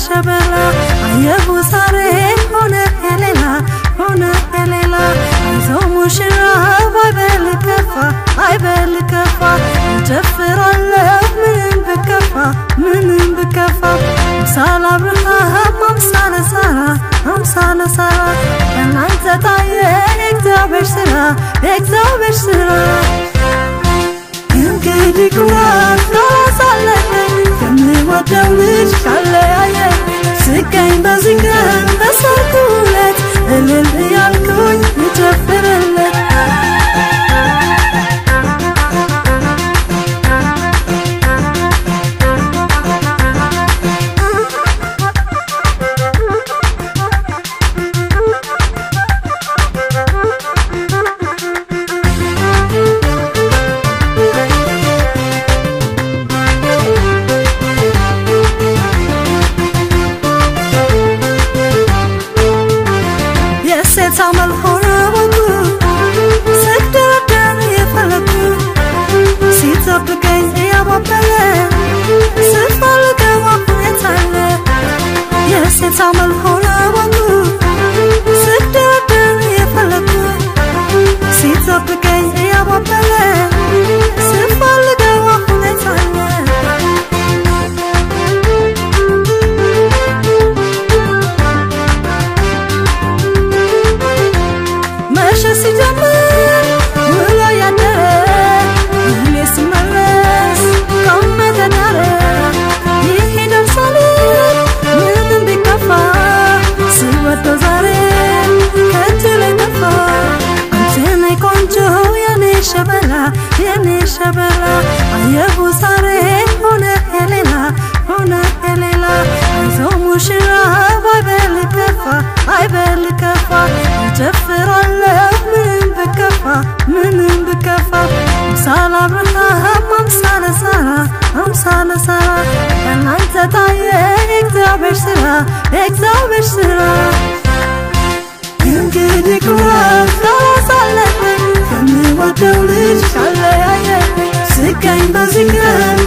ሸበላ አየሁ ዛሬ ሆነ የሌላ አይዞህ ሙሽራ አይበል ከፋ እንጨፍራለን ምንም ብከፋ አምሳለ አብርሃም አምሳለ ሳራ በእናንተ ታየ የእግዚአብሔር ስራ እንግዲህ ኩራት ላሳለፈኝ ከምወደው ልጅ ካለያየኝ ስገኝ በዚህ ቀን በሰርጉ ዕለት እልል እያልኩኝ ልጨፍርለት ሳመል ሆነ ወንዱ ስደረደር የፈለኩ ሲጠብቀኝ እያባበለ ስፈልገው ሁኔታለ የሴት ሳመል ሆነ ወንዱ ስደረደር የፈለኩ ሲጠብቀኝ እያባበለ ስፈልገው ሁኔታለ ሲጀምር ውሎ ያደረ እኔ ስመለስ ከመተናረ ይሄ ደርሷል ምንም ቢከፋ ስወደው ዛሬ ከእጅ ላይ ጠፋ አንቺ ነይ ቆንጆ የኔ ሸበላ አየሁ ዛሬ ሆነ የሌላ አይዞህ ሙሽራ አይበል ከፋ እንጨፍራለን ምንም ብከፋ አምሳለ አብርሃም አምሳለ ሳራ በእናንተ ታየ የእግዚአብሔር ስራ እንግዲህ ኩራት ላሳለፈኝ ከምወደው ልጅ ካለያየኝ ስገኝ በዚህ ቀን